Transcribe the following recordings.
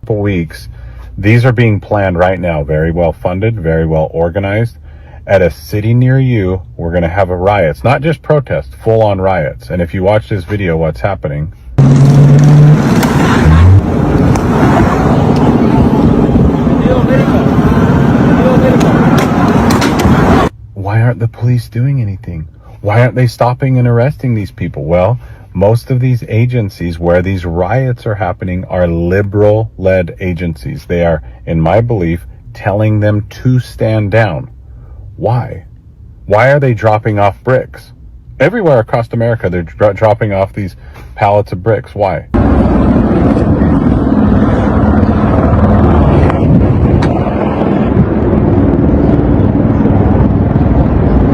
couple weeks, these are being planned right now, very well funded, very well organized. At a city near you, we're going to have a riots, not just protests, full-on riots. And if you watch this video, what's happening? Why aren't the police doing anything? Why aren't they stopping and arresting these people? Well, most of these agencies where these riots are happening are liberal-led agencies. They are, in my belief, telling them to stand down. Why? Why are they dropping off bricks? Everywhere across America, they're dropping off these pallets of bricks. Why?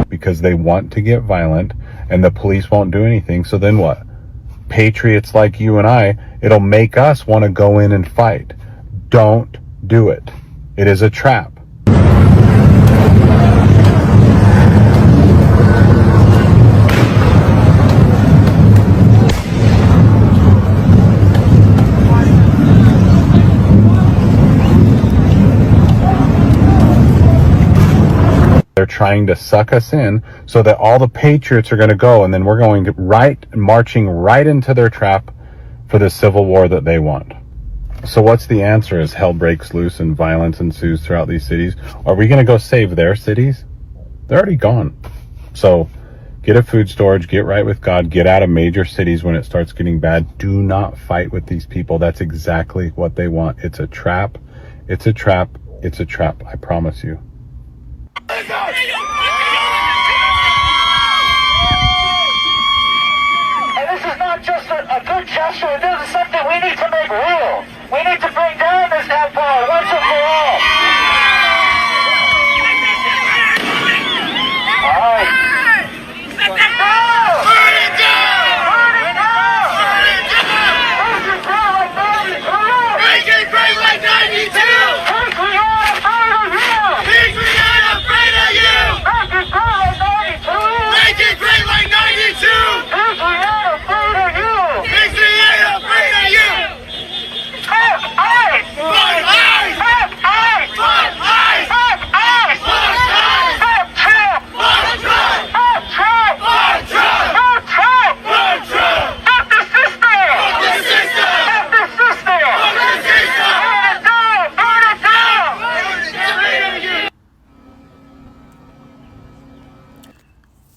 Because they want to get violent and the police won't do anything. So then what? Patriots like you and I, it'll make us want to go in and fight. Don't do it. It is a trap. They're trying to suck us in so that all the patriots are going to go, and then we're going to marching right into their trap for the civil war that they want. So what's the answer as hell breaks loose and violence ensues throughout these cities? Are we going to go save their cities? They're already gone. So get a food storage, get right with God, get out of major cities when it starts getting bad. Do not fight with these people. That's exactly what they want. It's a trap. It's a trap. It's a trap. I promise you. And this is not just a good gesture. This is something we need to make real. We need to bring down this empire once and for all. All right. Let it go! Burn it down! Burn it down! Burn it down! Make it great like 92! Make it great like 92! Patriot afraid of you! Patriot afraid of you! Make it great like 92! Make it great like 92! Patriot afraid of you! Patriot afraid of you! Fuck ice! Fuck ice! Fuck ice! Fuck ice! Fuck ice! Fuck ice! Fuck Trump! Fuck Trump! Fuck Trump! Fuck Trump! Fuck Trump! Fuck Trump! Fuck the system! Fuck the system! Fuck the system! Fuck the system! Burn it down! Burn it down! Burn it down!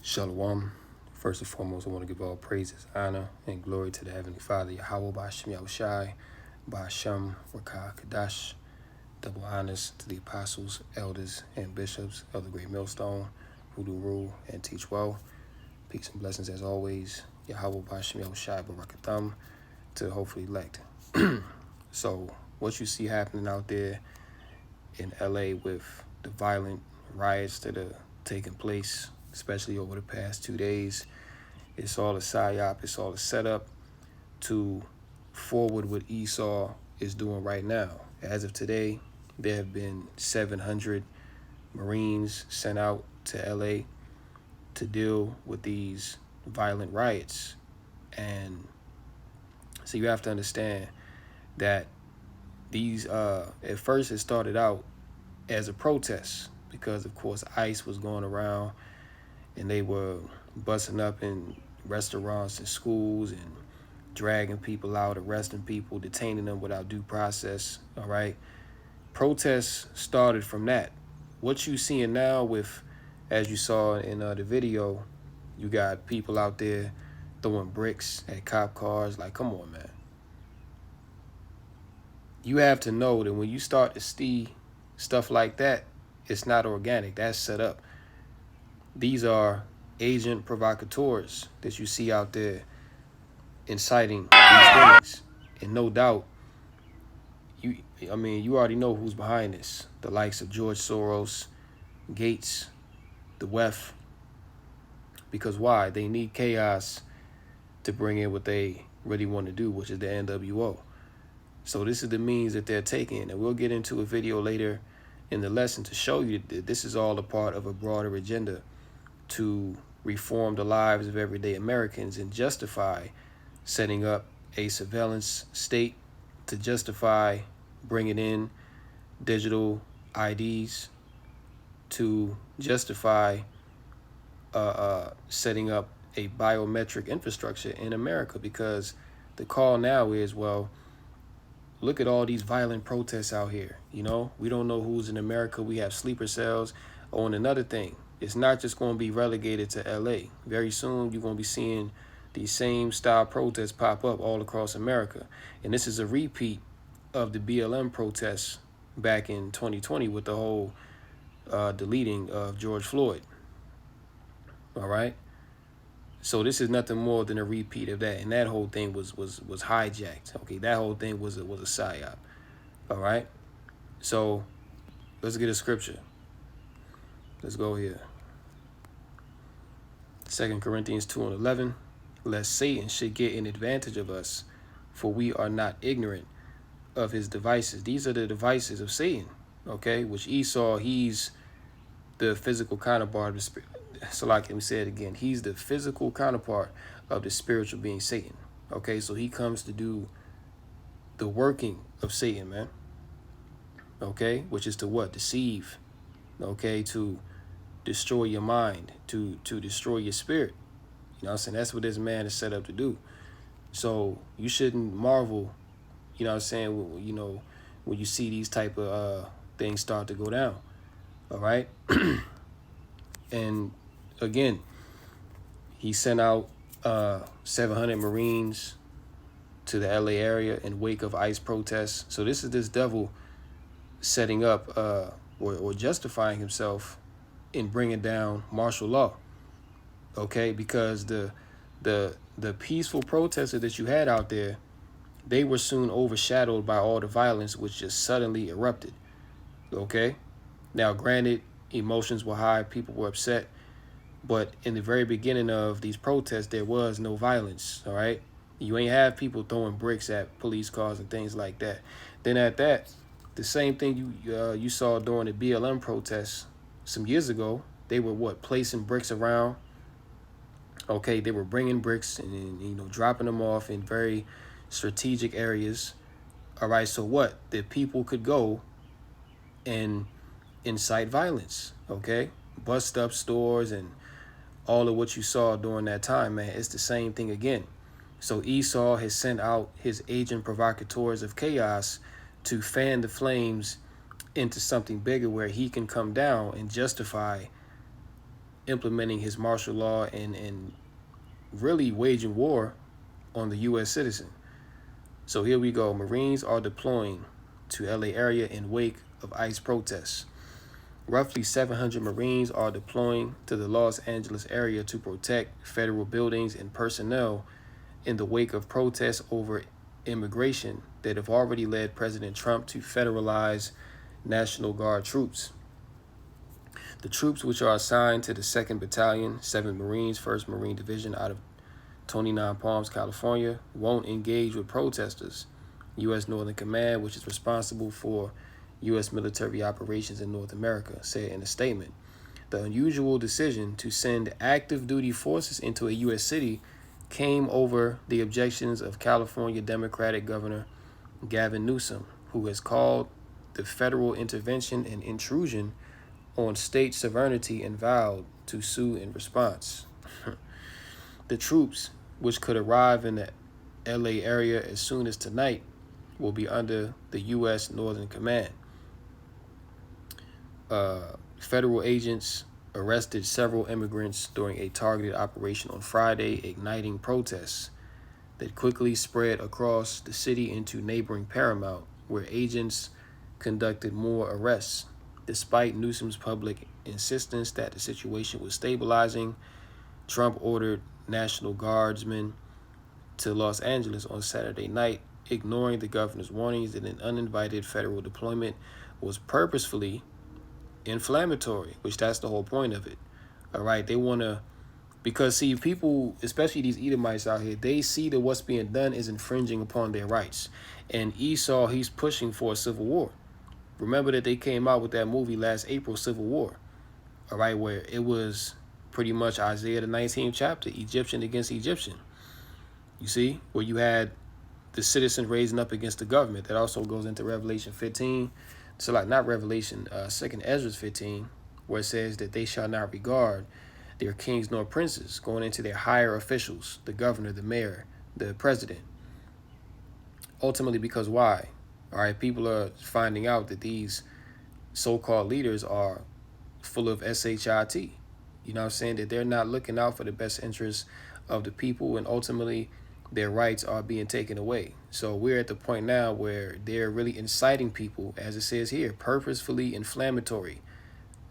Shalom. First and foremost, I want to give all praises, honor, and glory to the Heavenly Father, Yahweh, Ba'ashem Yahushai, Ba'ashem Rakah Kadash. Double honors to the apostles, elders, and bishops of the Great Millstone, who do rule and teach well. Peace and blessings as always. Yahweh, Ba'ashem Yahushai, Barakatham, to the hopefully elect. So, what you see happening out there in LA with the violent riots that are taking place, especially over the past 2 days, it's all a psyop, it's all a setup to forward what Esau is doing right now. As of today, there have been 700 Marines sent out to LA to deal with these violent riots. And so you have to understand that these, at first it started out as a protest because, of course, ICE was going around and they were busting up in restaurants and schools and dragging people out, arresting people, detaining them without due process, all right? Protests started from that. What you seeing now with, as you saw in the video, you got people out there throwing bricks at cop cars. Like, come on, man. You have to know that when you start to see stuff like that, it's not organic. That's set up. These are agent provocateurs that you see out there inciting these things. And no doubt, you already know who's behind this. The likes of George Soros, Gates, the WEF. Because why? They need chaos to bring in what they really want to do, which is the NWO. So this is the means that they're taking. And we'll get into a video later in the lesson to show you that this is all a part of a broader agenda to reform the lives of everyday Americans and justify setting up a surveillance state, to justify bringing in digital IDs to justify setting up a biometric infrastructure in America, because the call now is, well, look at all these violent protests out here. You know, we don't know who's in America. We have sleeper cells. Oh, and another thing, it's not just going to be relegated to LA. Very soon, you're going to be seeing these same style protests pop up all across America. And this is a repeat of the BLM protests back in 2020 with the whole deleting of George Floyd. All right. So this is nothing more than a repeat of that, and that whole thing was hijacked. Okay, that whole thing was a psyop. All right. So let's get a scripture. Let's go here. 2 Corinthians 2:11. Lest Satan should get an advantage of us, for we are not ignorant of his devices. These are the devices of Satan. Okay, which Esau, he's the physical counterpart of the spirit. So like we said again, he's the physical counterpart of the spiritual being Satan. Okay, so he comes to do the working of Satan, man. Okay, which is to what? Deceive. Okay, to destroy your mind, to destroy your spirit. You know what I'm saying? That's what this man is set up to do. So you shouldn't marvel, you know what I'm saying, you know, when you see these type of things start to go down. All right. And again, he sent out 700 Marines to the LA area in wake of ICE protests. So this is this devil setting up or justifying himself in bringing down martial law. Okay, because the peaceful protesters that you had out there, they were soon overshadowed by all the violence which just suddenly erupted. Okay, now granted, emotions were high, people were upset, but in the very beginning of these protests, there was no violence. All right, you ain't have people throwing bricks at police cars and things like that. Then at that, the same thing you saw during the BLM protests some years ago, they were placing bricks around. Okay, they were bringing bricks and you know, dropping them off in very strategic areas. All right, so what? The people could go and incite violence. Okay, bust up stores and all of what you saw during that time, man. It's the same thing again. So Esau has sent out his agent provocateurs of chaos to fan the flames into something bigger, where he can come down and justify implementing his martial law and really waging war on the U.S. citizen. So here we go. Marines are deploying to LA area in wake of ICE protests. Roughly 700 Marines are deploying to the Los Angeles area to protect federal buildings and personnel in the wake of protests over immigration that have already led President Trump to federalize National Guard troops. The troops, which are assigned to the 2nd Battalion, 7th Marines, 1st Marine Division out of 29 Palms, California, won't engage with protesters. U.S. Northern Command, which is responsible for U.S. military operations in North America, said in a statement. The unusual decision to send active duty forces into a U.S. city came over the objections of California Democratic Governor Gavin Newsom, who has called the federal intervention an intrusion on state sovereignty and vowed to sue in response. The troops, which could arrive in the LA area as soon as tonight, will be under the U.S. Northern Command. Federal agents arrested several immigrants during a targeted operation on Friday, igniting protests that quickly spread across the city into neighboring Paramount, where agents conducted more arrests. Despite Newsom's public insistence that the situation was stabilizing, Trump ordered National Guardsmen to Los Angeles on Saturday night, ignoring the governor's warnings that an uninvited federal deployment was purposefully inflammatory, which that's the whole point of it. All right, they want to, because see, people, especially these Edomites out here, they see that what's being done is infringing upon their rights. And Esau, he's pushing for a civil war. Remember that they came out with that movie last April, Civil War, all right, where it was pretty much Isaiah the 19th chapter, Egyptian against Egyptian. You see, where you had the citizen raising up against the government. That also goes into Revelation 15. So like not Revelation, 2nd Ezra 15, where it says that they shall not regard their kings nor princes, going into their higher officials, the governor, the mayor, the president. Ultimately, because why? All right, people are finding out that these so-called leaders are full of shit. You know what I'm saying? That they're not looking out for the best interests of the people, and ultimately their rights are being taken away. So we're at the point now where they're really inciting people, as it says here, purposefully inflammatory.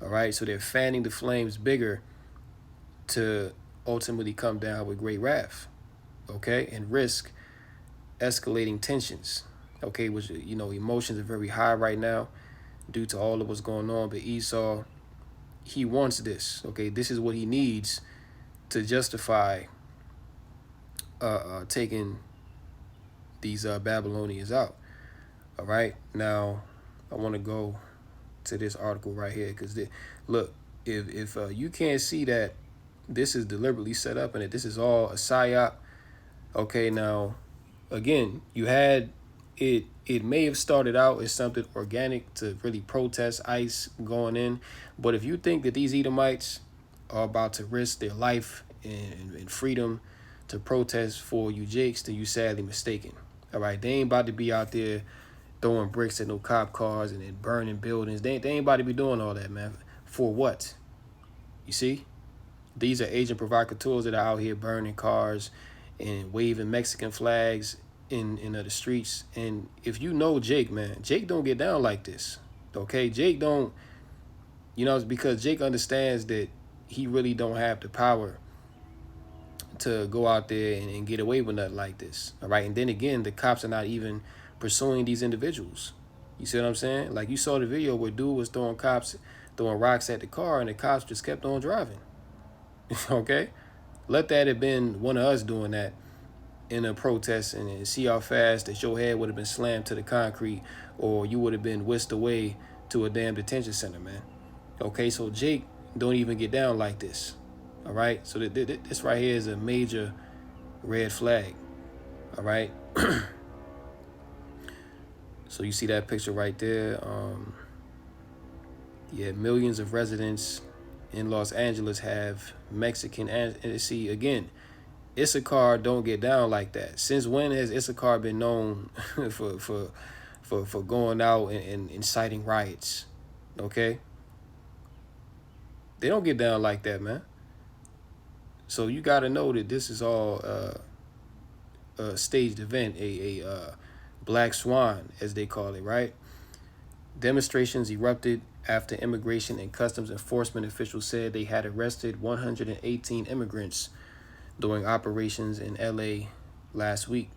All right, so they're fanning the flames bigger to ultimately come down with great wrath, okay, and risk escalating tensions, okay, which, you know, emotions are very high right now due to all of what's going on. But Esau, he wants this, okay, this is what he needs to justify taking these Babylonians out. All right, now I want to go to this article right here, because look, if you can't see that this is deliberately set up and that this is all a psyop, okay, now again, you had it may have started out as something organic to really protest ICE going in, but if you think that these Edomites are about to risk their life and freedom to protest for you Jakes, then you sadly mistaken. All right, they ain't about to be out there throwing bricks at no cop cars and burning buildings. They ain't about to be doing all that, man. For what? You see? These are agent provocateurs that are out here burning cars and waving Mexican flags in the streets. And if you know Jake, man, Jake don't get down like this. Okay? Jake don't, you know, it's because Jake understands that he really don't have the power to go out there and get away with nothing like this. All right? And then again, the cops are not even pursuing these individuals. You see what I'm saying? Like, you saw the video where dude was throwing rocks at the car, and the cops just kept on driving. Okay? Let that have been one of us doing that in a protest, and see how fast that your head would have been slammed to the concrete, or you would have been whisked away to a damn detention center, man. Okay, so Jake don't even get down like this. All right, so this right here is a major red flag. All right. So you see that picture right there. Yeah, millions of residents in Los Angeles have Mexican, and see again, Issachar don't get down like that. Since when has Issachar been known for going out and inciting riots? Okay, they don't get down like that, man. So you got to know that this is all a staged event, a black swan, as they call it, right? Demonstrations erupted after immigration and customs enforcement officials said they had arrested 118 immigrants during operations in LA last week.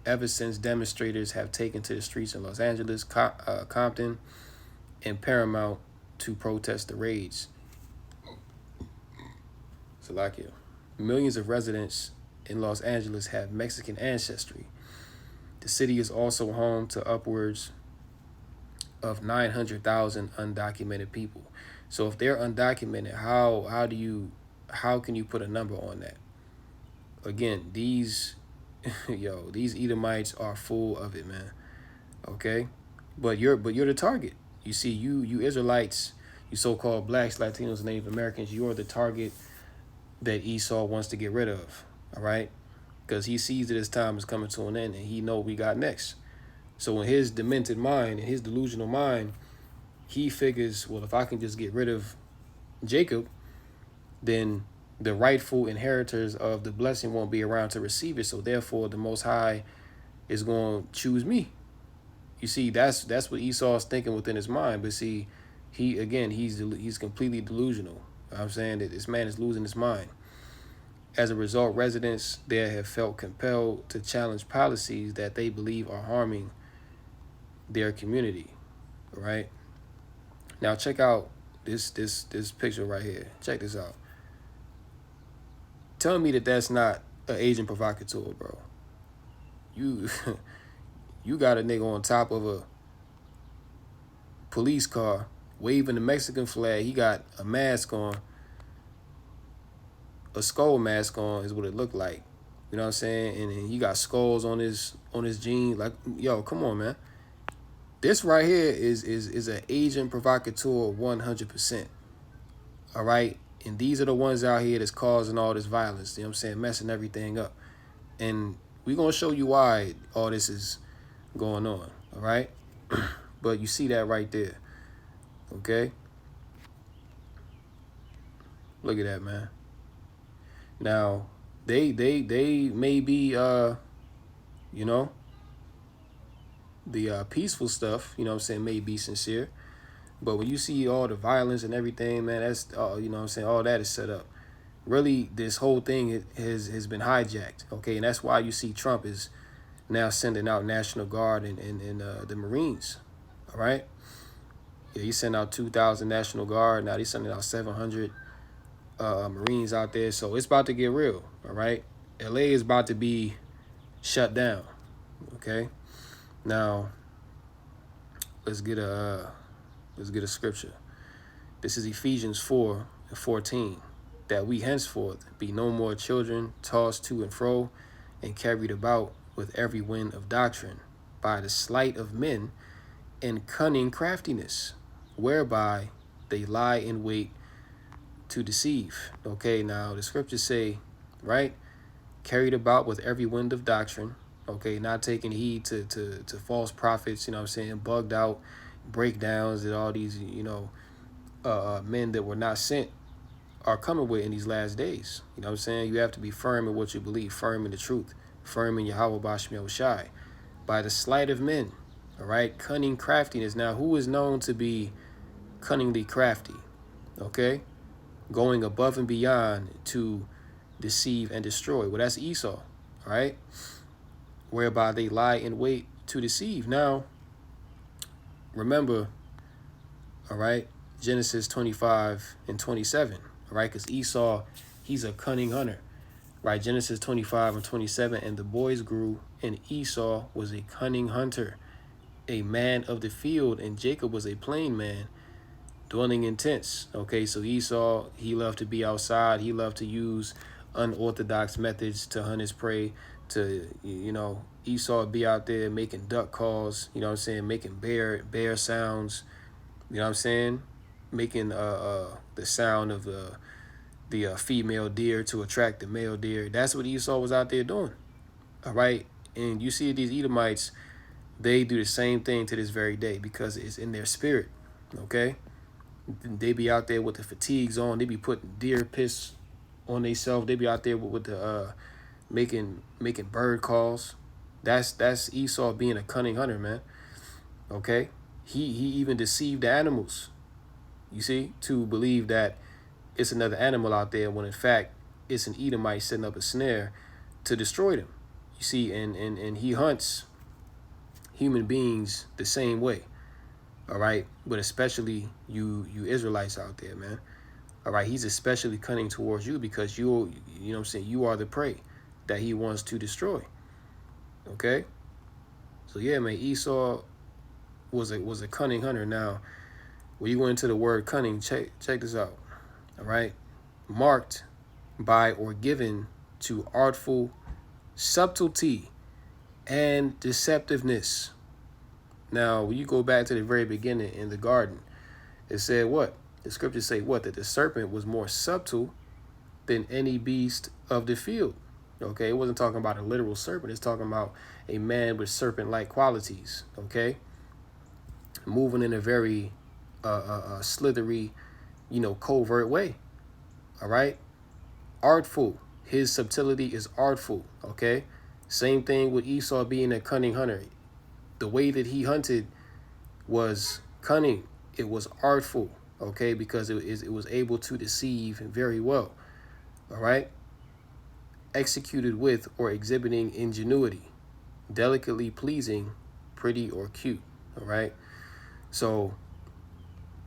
Ever since, demonstrators have taken to the streets in Los Angeles, Compton, and Paramount to protest the raids. Salakia. Millions of residents in Los Angeles have Mexican ancestry. The city is also home to upwards of 900,000 undocumented people. So if they're undocumented, how can you put a number on that? Again, these Edomites are full of it, man. Okay, but you're the target. You see, you Israelites, you so-called blacks, Latinos, and Native Americans, you're the target that Esau wants to get rid of. All right, because he sees that his time is coming to an end, and he know we got next. So in his demented mind, in his delusional mind, he figures, well, if I can just get rid of Jacob, then the rightful inheritors of the blessing won't be around to receive it. So therefore, the Most High is going to choose me. You see, that's what Esau is thinking within his mind. But see, he's completely delusional. You know what I'm saying that this man is losing his mind. As a result, residents there have felt compelled to challenge policies that they believe are harming their community. Right? Now check out this picture right here. Check this out. Tell me that that's not an agent provocateur, bro. You got a nigga on top of a police car waving the Mexican flag. He got a mask on, a skull mask on is what it looked like. You know what I'm saying? And he got skulls on his jeans. Like, yo, come on, man. This right here is an agent provocateur 100%. All right? And these are the ones out here that's causing all this violence. You know what I'm saying? Messing everything up. And we're going to show you why all this is going on. All right? But you see that right there. Okay? Look at that, man. Now, they may be, you know, the peaceful stuff, you know what I'm saying, may be sincere. But when you see all the violence and everything, man, that's, you know what I'm saying, all that is set up. Really, this whole thing has been hijacked, okay? And that's why you see Trump is now sending out National Guard and the Marines, all right? Yeah, he sent out 2,000 National Guard. Now he's sending out 700 Marines out there. So it's about to get real, all right? LA is about to be shut down, okay? Now, let's get a scripture. This is Ephesians 4:14. That we henceforth be no more children tossed to and fro and carried about with every wind of doctrine by the sleight of men and cunning craftiness, whereby they lie in wait to deceive. Okay, now the scriptures say, right, carried about with every wind of doctrine. Okay, not taking heed to false prophets, you know what I'm saying, bugged out breakdowns that all these, you know, men that were not sent are coming with in these last days. You know what I'm saying? You have to be firm in what you believe, firm in the truth, firm in Yahweh Bashem Yahushai. By the sleight of men, all right? Cunning craftiness. Now, who is known to be cunningly crafty? Okay? Going above and beyond to deceive and destroy. Well, that's Esau, all right? Whereby they lie in wait to deceive. Now, remember, all right, Genesis 25:27. All right, because Esau, he's a cunning hunter. Right, Genesis 25:27. And the boys grew, and Esau was a cunning hunter, a man of the field, and Jacob was a plain man, dwelling in tents. Okay, so Esau, he loved to be outside. He loved to use unorthodox methods to hunt his prey. To, you know, Esau would be out there making duck calls, you know what I'm saying, making bear sounds, you know what I'm saying, making the sound of the female deer to attract the male deer. That's what Esau was out there doing. All right. And you see these Edomites, they do the same thing to this very day because it's in their spirit. Okay. They be out there with the fatigues on. They be putting deer piss on themselves. They be out there with the making bird calls. That's Esau being a cunning hunter, man. Okay. He even deceived the animals, you see, to believe that it's another animal out there when in fact it's an Edomite setting up a snare to destroy them. You see, and he hunts human beings the same way. All right, but especially you Israelites out there, man. All right, he's especially cunning towards you because you know what I'm saying, you are the prey that he wants to destroy. Okay, so yeah, man, Esau was a cunning hunter. Now, when you go into the word cunning, check this out. All right, marked by or given to artful subtlety and deceptiveness. Now, when you go back to the very beginning in the garden, it said what? The scriptures say what? That the serpent was more subtle than any beast of the field. Okay, it wasn't talking about a literal serpent. It's talking about a man with serpent-like qualities. Okay, moving in a very slithery, you know, covert way. All right, artful. His subtlety is artful. Okay, same thing with Esau being a cunning hunter. The way that he hunted was cunning. It was artful. Okay, because it was able to deceive very well. All right, executed with or exhibiting ingenuity, delicately pleasing, pretty or cute. All right, so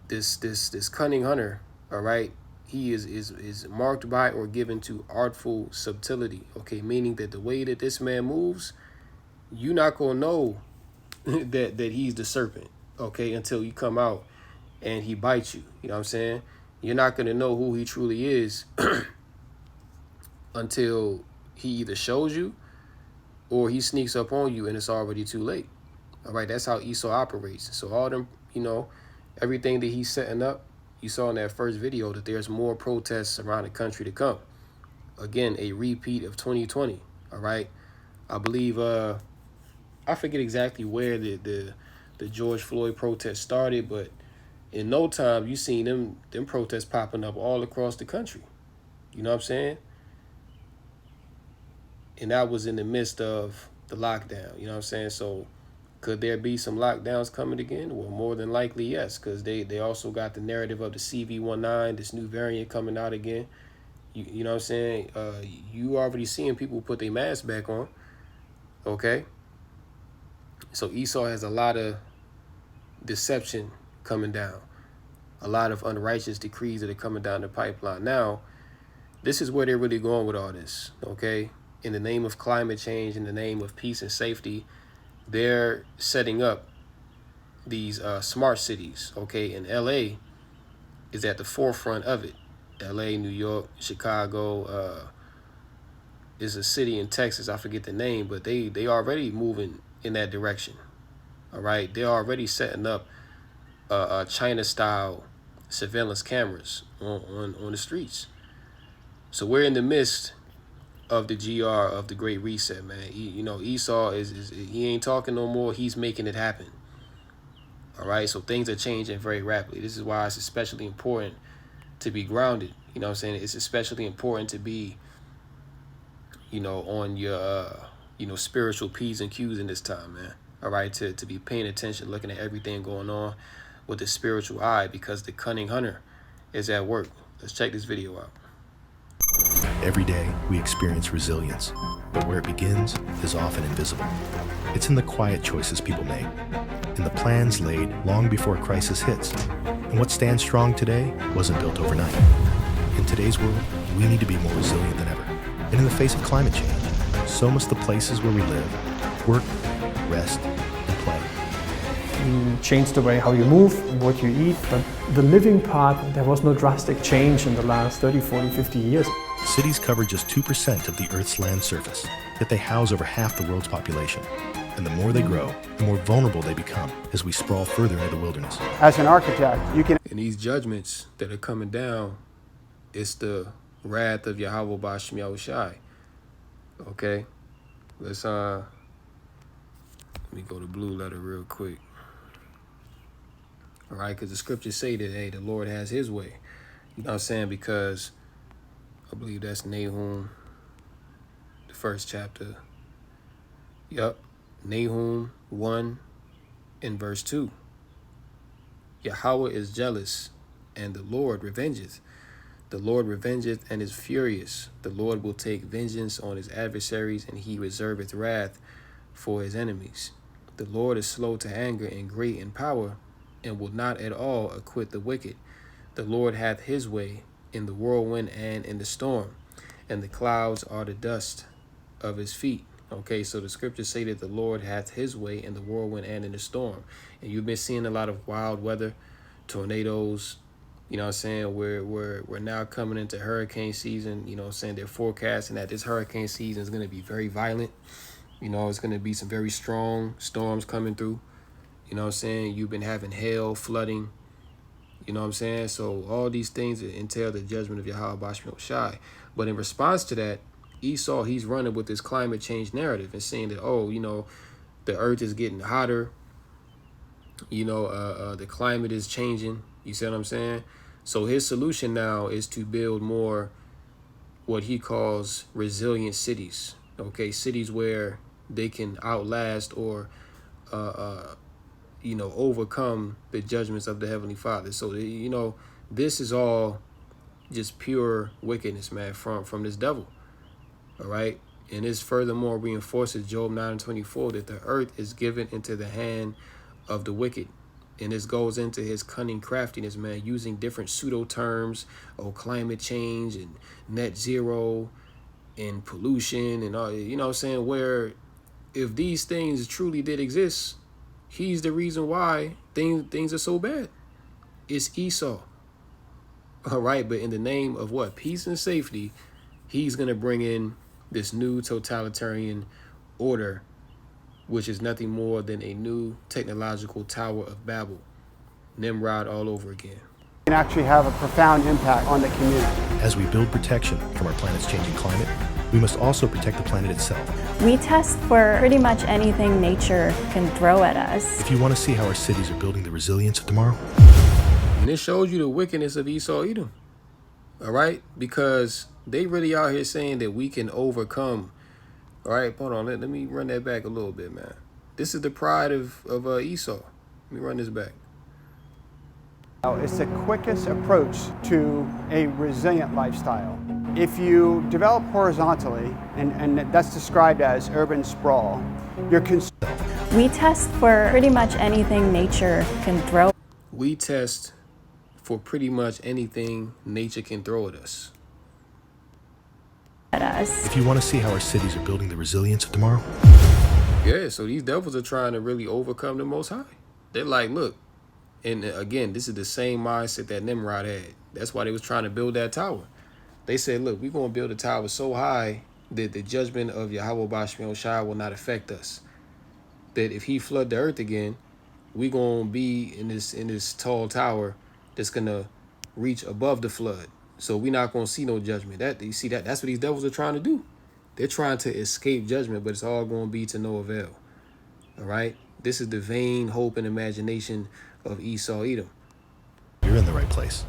this cunning hunter, all right, he is marked by or given to artful subtlety. Okay, meaning that the way that this man moves, you're not gonna know that he's the serpent. Okay, until you come out and he bites you. You know what I'm saying? You're not gonna know who he truly is until he either shows you or he sneaks up on you and it's already too late. All right, that's how Esau operates. So all them, everything that he's setting up, you saw in that first video that there's more protests around the country to come. Again, a repeat of 2020. All right, I believe I forget exactly where the George Floyd protest started, but in no time you seen them protests popping up all across the country. You know what I'm saying? And that was in the midst of the lockdown. You know what I'm saying? So could there be some lockdowns coming again? Well, more than likely, yes, because they also got the narrative of the CV19, this new variant coming out again. You know what I'm saying? You already seeing people put their masks back on. Okay? So Esau has a lot of deception coming down. A lot of unrighteous decrees that are coming down the pipeline. Now, this is where they're really going with all this, okay? In the name of climate change, in the name of peace and safety, they're setting up these smart cities, okay? And LA is at the forefront of it. LA, New York, Chicago, is a city in Texas, I forget the name, but they already moving in that direction, all right? They're already setting up China-style surveillance cameras on the streets. So we're in the midst of the GR of the Great Reset, man. Esau is he ain't talking no more. He's making it happen. All right. So things are changing very rapidly. This is why it's especially important to be grounded. You know what I'm saying? It's especially important to be, on your, spiritual P's and Q's in this time, man. All right. To be paying attention, looking at everything going on with the spiritual eye, because the cunning hunter is at work. Let's check this video out. Every day, we experience resilience, but where it begins is often invisible. It's in the quiet choices people make, in the plans laid long before crisis hits. And what stands strong today wasn't built overnight. In today's world, we need to be more resilient than ever. And in the face of climate change, so must the places where we live, work, rest, and play. You change the way how you move and what you eat, but the living part, there was no drastic change in the last 30, 40, 50 years. Cities cover just 2% of the Earth's land surface, yet they house over half the world's population. And the more they grow, the more vulnerable they become as we sprawl further into the wilderness. As an architect, you can... And these judgments that are coming down, it's the wrath of Yahweh Ba'ashem Yahushai. Okay? Let me go to Blue Letter real quick. All right? Because the scriptures say that, hey, the Lord has his way. You know what I'm saying? Because I believe that's Nahum, the first chapter. Yup. Nahum 1 and verse 2. Yahweh is jealous, and the Lord revengeth. The Lord revengeth and is furious. The Lord will take vengeance on his adversaries, and he reserveth wrath for his enemies. The Lord is slow to anger and great in power, and will not at all acquit the wicked. The Lord hath his way in the whirlwind and in the storm, and the clouds are the dust of his feet. Okay, so the scriptures say that the Lord hath his way in the whirlwind and in the storm. And you've been seeing a lot of wild weather, tornadoes, you know what I'm saying? We're now coming into hurricane season. You know what I'm saying? They're forecasting that this hurricane season is going to be very violent. You know, it's going to be some very strong storms coming through. You know what I'm saying? You've been having hail, flooding. You know what I'm saying? So all these things entail the judgment of Yahweh Ba'ashem Yahushai. But in response to that, Esau, he's running with this climate change narrative and saying that, the earth is getting hotter. The climate is changing. You see what I'm saying? So his solution now is to build more what he calls resilient cities. Okay, cities where they can outlast or, overcome the judgments of the Heavenly Father. So, this is all just pure wickedness, man, from this devil. All right. And this furthermore reinforces Job 9:24 that the earth is given into the hand of the wicked. And this goes into his cunning craftiness, man, using different pseudo terms, climate change and net zero and pollution and all, you know what I'm saying? Where if these things truly did exist, he's the reason why things are so bad. It's Esau. All right. But in the name of what? Peace and safety, he's going to bring in this new totalitarian order, which is nothing more than a new technological Tower of Babel, Nimrod all over again. Can actually have a profound impact on the community. As we build protection from our planet's changing climate, we must also protect the planet itself. We test for pretty much anything nature can throw at us. If you want to see how our cities are building the resilience of tomorrow, And it shows you the wickedness of Esau Edom. All right? Because they really out here saying that we can overcome. All right, hold on. Let me run that back a little bit, man. This is the pride of Esau. Let me run this back. It's the quickest approach to a resilient lifestyle. If you develop horizontally, and that's described as urban sprawl, you're We test for pretty much anything nature can throw We test for pretty much anything nature can throw at us. at us. if you want to see how our cities are building the resilience of tomorrow, Yeah, so these devils are trying to really overcome the Most High. They're like, look, and again, this is the same mindset that Nimrod had. That's why they was trying to build that tower. They said, look, we're going to build a tower so high that the judgment of Yahweh Bashmi Shai will not affect us. That if he flood the earth again, we're going to be in this tall tower that's going to reach above the flood. So we're not going to see no judgment. You see that's what these devils are trying to do. They're trying to escape judgment, but it's all going to be to no avail. All right? This is the vain hope and imagination of Esau Edom. you're in the right place.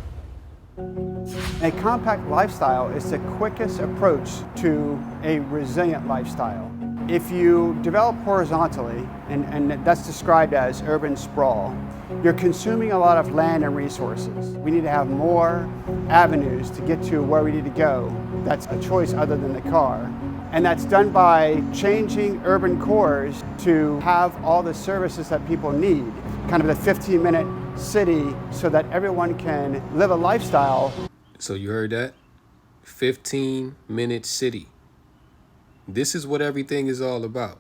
A compact lifestyle is the quickest approach to a resilient lifestyle. If you develop horizontally, and that's described as urban sprawl, you're consuming a lot of land and resources. We need to have more avenues to get to where we need to go. That's a choice other than the car. And that's done by changing urban cores to have all the services that people need, kind of the 15-minute city, so that everyone can live a lifestyle. So you heard that? 15-minute city. This is what everything is all about,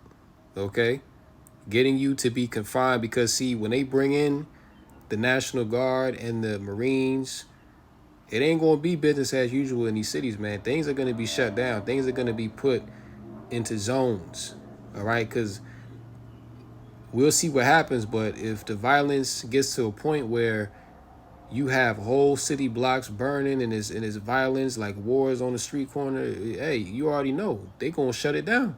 okay? Getting you to be confined, because see, when they bring in the National Guard and the Marines, it ain't going to be business as usual in these cities, man. Things are going to be shut down. Things are going to be put into zones, all right? Because we'll see what happens, but if the violence gets to a point where you have whole city blocks burning and it's violence, like wars on the street corner, hey, you already know they're going to shut it down.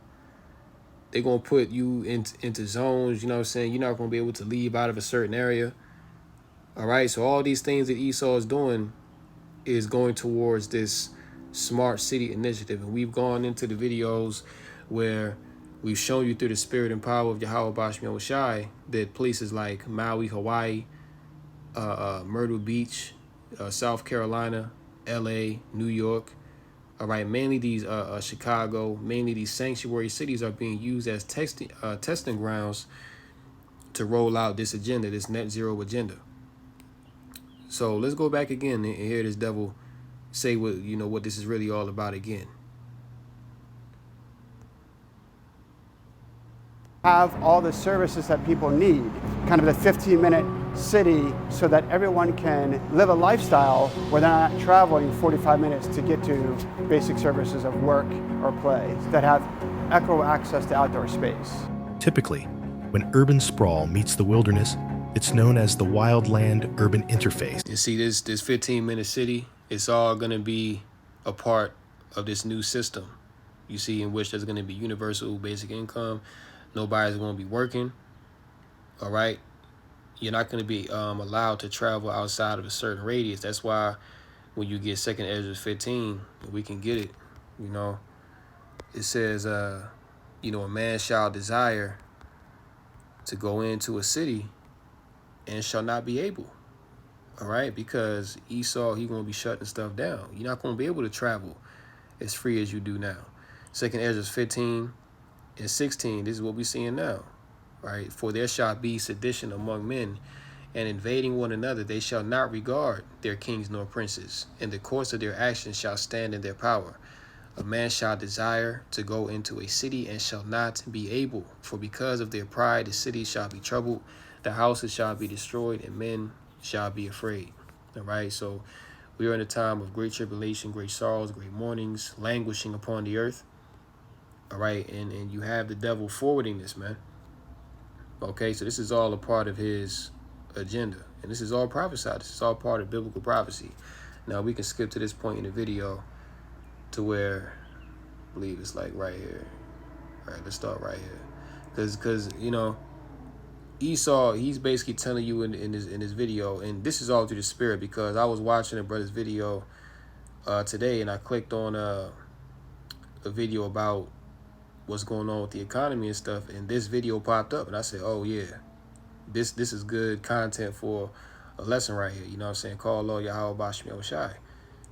They're going to put you into zones, you know what I'm saying? You're not going to be able to leave out of a certain area, all right? So all these things that Esau is doing is going towards this smart city initiative. And we've gone into the videos where we've shown you through the spirit and power of Yahweh Bashmi Shai that places like Maui, Hawaii, Myrtle Beach, South Carolina, LA, New York, all right, mainly these Chicago, mainly these sanctuary cities are being used as testing grounds to roll out this agenda, this net zero agenda. So let's go back again and hear this devil say what this is really all about again. Have all the services that people need, kind of the 15-minute city, so that everyone can live a lifestyle where they're not traveling 45 minutes to get to basic services of work or play, that have equitable access to outdoor space. Typically, when urban sprawl meets the wilderness, it's known as the wildland-urban interface. You see, this 15-minute city, it's all going to be a part of this new system, you see, in which there's going to be universal basic income. Nobody's going to be working, all right? You're not going to be allowed to travel outside of a certain radius. That's why when you get 2nd Ezra 15, we can get it, it says, a man shall desire to go into a city and shall not be able, all right? Because Esau, he's going to be shutting stuff down. You're not going to be able to travel as free as you do now. 2nd Ezra 15 and 16, this is what we're seeing now, right? For there shall be sedition among men, and invading one another, they shall not regard their kings nor princes, and the course of their actions shall stand in their power. A man shall desire to go into a city and shall not be able, for because of their pride the city shall be troubled, the houses shall be destroyed, and men shall be afraid. All right, so we are in a time of great tribulation, great sorrows, great mournings, languishing upon the earth. All right, and you have the devil forwarding this, man. Okay, so this is all a part of his agenda, and this is all prophesied. This is all part of biblical prophecy. Now we can skip to this point in the video to where I believe it's like right here. All right, let's start right here, because you know, Esau, he's basically telling you in his video, and this is all through the spirit, because I was watching a brother's video today, and I clicked on a video about what's going on with the economy and stuff, and this video popped up, and I said, oh yeah, this is good content for a lesson right here. You know what I'm saying? Call Lord Yahweh Bashmi Shai.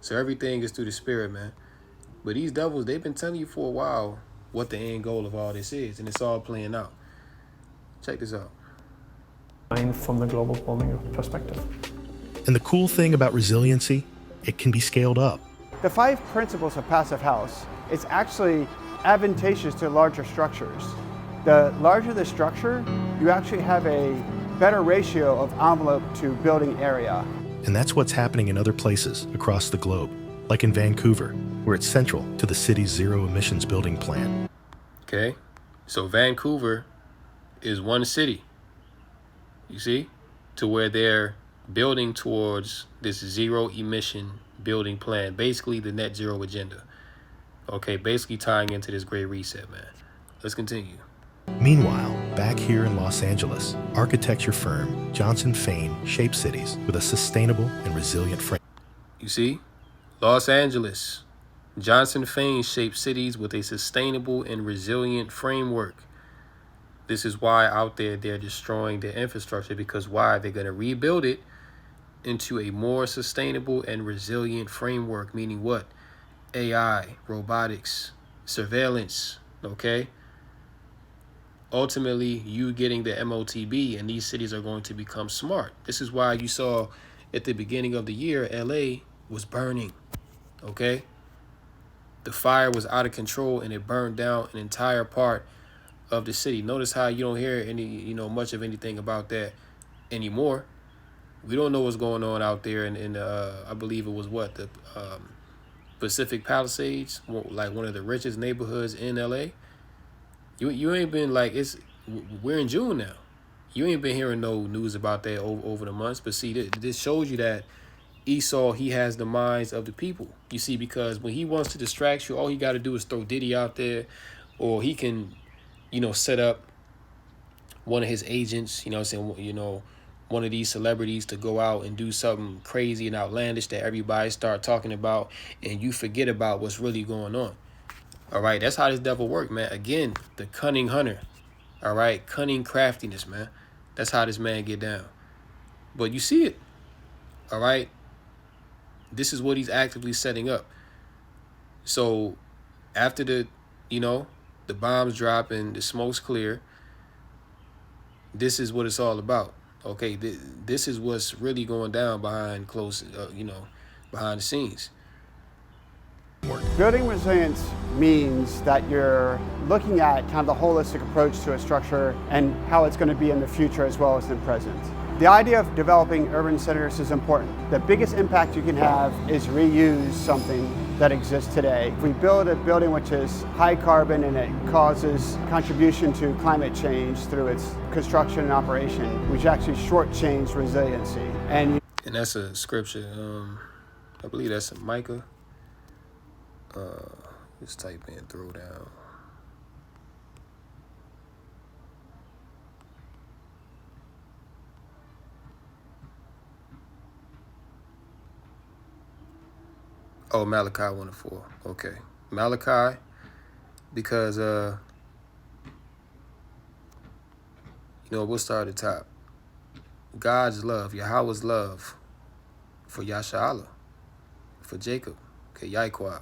So everything is through the spirit, man. But these devils, they've been telling you for a while what the end goal of all this is, and it's all playing out. Check this out. From the global warming perspective. And the cool thing about resiliency, it can be scaled up. The 5 principles of passive house, it's actually advantageous to larger structures. The larger the structure, you actually have a better ratio of envelope to building area. And that's what's happening in other places across the globe, like in Vancouver, where it's central to the city's zero emissions building plan. Okay, so Vancouver is one city, you see, to where they're building towards this zero emission building plan, basically the net zero agenda. Okay, basically tying into this great reset, man. Let's continue. Meanwhile, back here in Los Angeles, architecture firm Johnson Fain shapes cities with a sustainable and resilient frame. You see, Los Angeles, Johnson Fain shapes cities with a sustainable and resilient framework. This is why out there they're destroying their infrastructure, because why? They're going to rebuild it into a more sustainable and resilient framework, meaning what? AI, robotics, surveillance, okay? Ultimately, you getting the MOTB, and these cities are going to become smart. This is why you saw at the beginning of the year, LA was burning, okay? The fire was out of control, and it burned down an entire part of the city. Notice how you don't hear any, much of anything about that anymore. We don't know what's going on out there in I believe it was what, the Pacific Palisades, like one of the richest neighborhoods in LA. You ain't been like, we're in June now. You ain't been hearing no news about that over the months. But see, this shows you that Esau, he has the minds of the people. You see, because when he wants to distract you, all he got to do is throw Diddy out there, or he can, set up one of his agents, one of these celebrities to go out and do something crazy and outlandish that everybody start talking about, and you forget about what's really going on. All right, that's how this devil work, man. Again, the cunning hunter. All right, cunning craftiness, man. That's how this man get down. But you see it. All right. This is what he's actively setting up. So after the bombs drop and the smoke's clear, this is what it's all about. Okay, this is what's really going down behind behind the scenes. Building resilience means that you're looking at kind of the holistic approach to a structure and how it's going to be in the future as well as in the present. The idea of developing urban centers is important. The biggest impact you can have is reuse something that exists today. If we build a building which is high carbon and it causes contribution to climate change through its construction and operation, which actually shortchange resiliency. And that's a scripture. I believe that's in Micah. Just type in throwdown. Oh, Malachi 1:4. Okay. Malachi, because we'll start at the top. God's love, Yahweh's love for Yasha'Allah, for Jacob. Okay, Yahweh.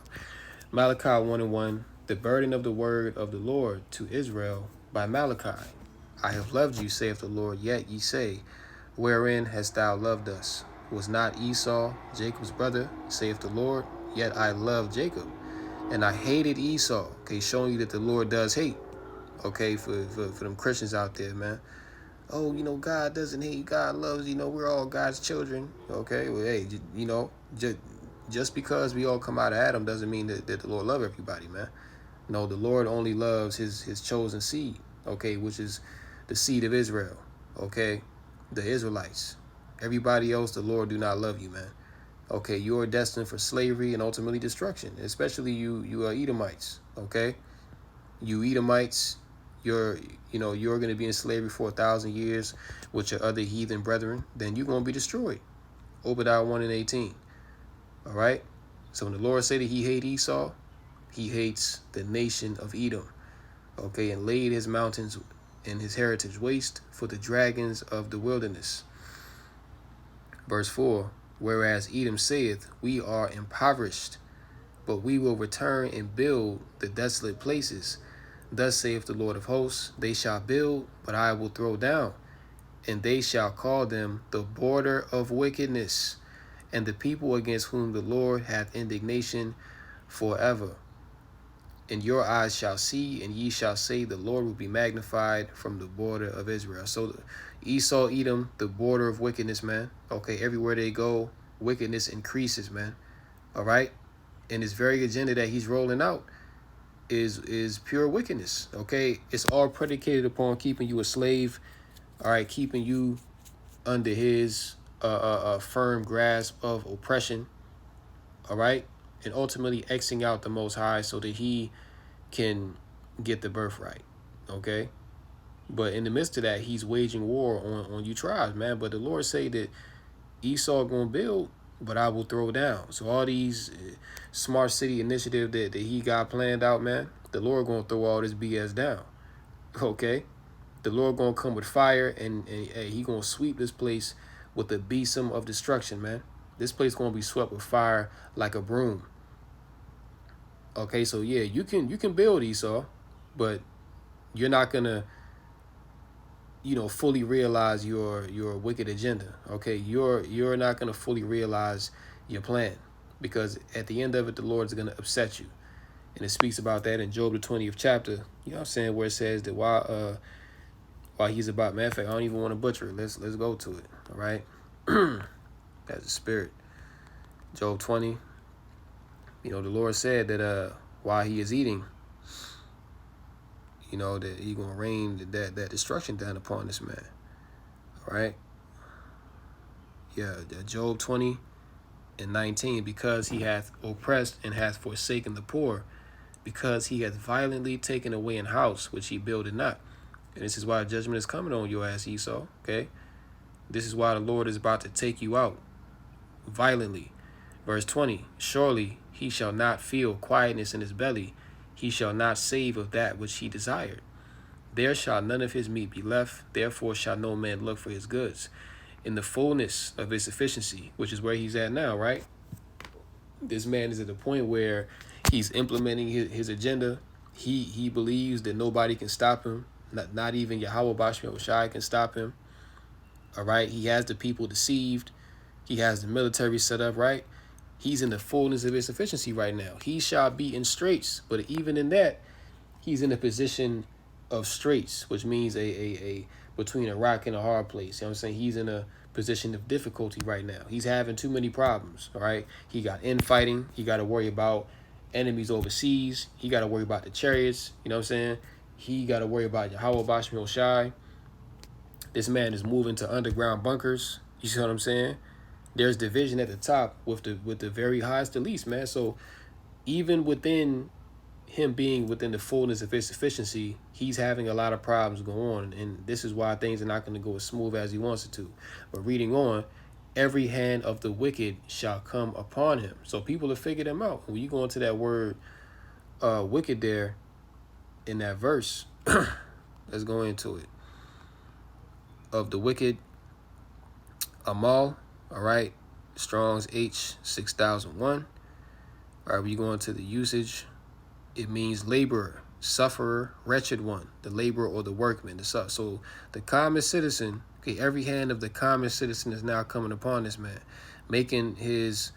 Malachi 1:1. The burden of the word of the Lord to Israel by Malachi. I have loved you, saith the Lord, yet ye say, wherein hast thou loved us? Was not Esau Jacob's brother, saith the Lord? Yet I loved Jacob, and I hated Esau. Okay, showing you that the Lord does hate. Okay, for them Christians out there, man. Oh, God doesn't hate. God loves, we're all God's children. Okay, well, hey, just because we all come out of Adam doesn't mean that the Lord love everybody, man. No, the Lord only loves his chosen seed, okay, which is the seed of Israel, okay, the Israelites. Everybody else, the Lord do not love you, man. Okay, you are destined for slavery and ultimately destruction, especially you Edomites, okay? You Edomites, you're going to be in slavery for 1,000 years with your other heathen brethren. Then you're going to be destroyed. Obadiah 1:18. All right. So when the Lord said that He hates Esau, He hates the nation of Edom. Okay, and laid his mountains and his heritage waste for the dragons of the wilderness. Verse 4. Whereas Edom saith, we are impoverished, but we will return and build the desolate places. Thus saith the Lord of hosts, they shall build, but I will throw down, and they shall call them the border of wickedness, and the people against whom the Lord hath indignation forever. And your eyes shall see, and ye shall say, the Lord will be magnified from the border of Israel. So Esau, Edom, the border of wickedness, man. Okay, everywhere they go, wickedness increases, man. All right? And his very agenda that he's rolling out is pure wickedness. Okay, it's all predicated upon keeping you a slave. All right, keeping you under his firm grasp of oppression. All right, and ultimately Xing out the Most High so that he can get the birthright. Okay, but in the midst of that, he's waging war on you tribes, man. But the Lord say that Esau gonna build, but I will throw down. So all these smart city initiative that he got planned out, man, the Lord gonna throw all this BS down. Okay, the Lord gonna come with fire, and he gonna sweep this place with the besom of destruction, man. This place gonna be swept with fire like a broom. Okay, so yeah, you can build, Esau, but you're not gonna fully realize your wicked agenda. Okay, you're not gonna fully realize your plan, because at the end of it, the Lord's gonna upset you. And it speaks about that in Job the 20th chapter. You know what I'm saying, where it says that while he's about, matter of fact, I don't even want to butcher it. Let's go to it. All right. That's the spirit. Job 20. The Lord said that while he is eating, that he gonna rain that destruction down upon this man. All right. Yeah, Job 20:19. Because he hath oppressed and hath forsaken the poor, because he hath violently taken away an house which he builded not. And this is why judgment is coming on your ass, Esau. Okay. This is why the Lord is about to take you out violently. Verse 20. Surely he shall not feel quietness in his belly. He shall not save of that which he desired. There shall none of his meat be left. Therefore shall no man look for his goods. In the fullness of his sufficiency, which is where he's at now, right? This man is at the point where he's implementing his agenda. He believes that nobody can stop him. Not even Yahweh Bashmi Oshai can stop him. All right. He has the people deceived. He has the military set up, right? He's in the fullness of his sufficiency right now. He shall be in straits. But even in that, he's in a position of straits, which means a between a rock and a hard place. You know what I'm saying? He's in a position of difficulty right now. He's having too many problems. All right. He got infighting. He got to worry about enemies overseas. He got to worry about the chariots. You know what I'm saying? He got to worry about Yahweh Bashmi Oshai. This man is moving to underground bunkers. You see what I'm saying? There's division at the top with the very highest to least, man. So even within him being within the fullness of his sufficiency, he's having a lot of problems go on. And this is why things are not going to go as smooth as he wants it to. But reading on, every hand of the wicked shall come upon him. So people have figured him out. When you go into that word wicked there in that verse, let's go into it. Of the wicked, Amal, all right, Strong's H 6001. All right, we go into the usage. It means laborer, sufferer, wretched one, the laborer or the workman. So the common citizen, okay, every hand of the common citizen is now coming upon this man, making his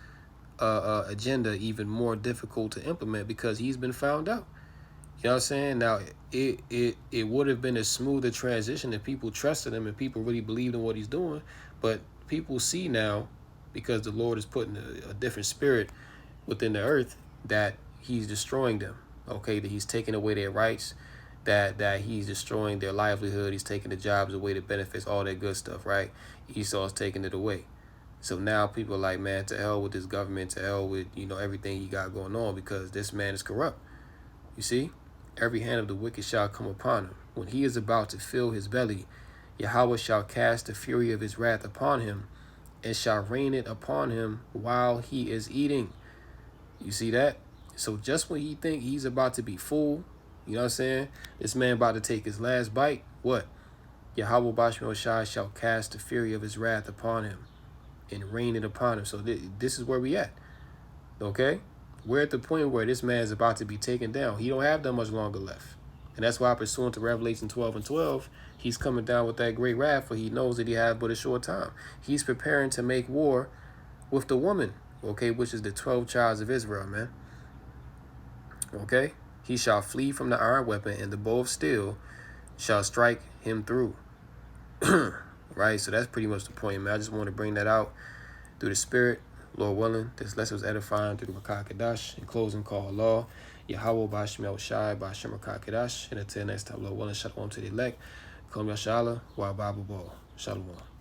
agenda even more difficult to implement because he's been found out. You know what I'm saying? Now, it would have been a smoother transition if people trusted him and people really believed in what he's doing. But people see now, because the Lord is putting a different spirit within the earth, that he's destroying them. okay, that he's taking away their rights, that he's destroying their livelihood, he's taking the jobs away, the benefits, all that good stuff, right? Esau's taking it away. So now people are like, man, to hell with this government, to hell with, everything he got going on, because this man is corrupt. You see? Every hand of the wicked shall come upon him. When he is about to fill his belly, Yahweh shall cast the fury of his wrath upon him, and shall rain it upon him while he is eating. You see that? So just when he think he's about to be full, you know what I'm saying? This man about to take his last bite, what? Yahweh Bashmi Shai shall cast the fury of his wrath upon him and rain it upon him. So this is where we at, okay? We're at the point where this man is about to be taken down. He don't have that much longer left. And that's why, pursuant to Revelation 12:12, he's coming down with that great wrath, for he knows that he has but a short time. He's preparing to make war with the woman, okay, which is the 12 tribes of Israel, man. Okay? He shall flee from the iron weapon, and the bow of steel shall strike him through. Right? So that's pretty much the point, man. I just want to bring that out through the Spirit. Lord willing, this lesson was edifying through the Rakah Kadash. In closing, call Allah, Yahweh Bashmi Shai, Bashem Rakah Kadash. And until next time, Lord willing, shalom to the elect. Kom Yashala, Wa Babu Bo. Shalom.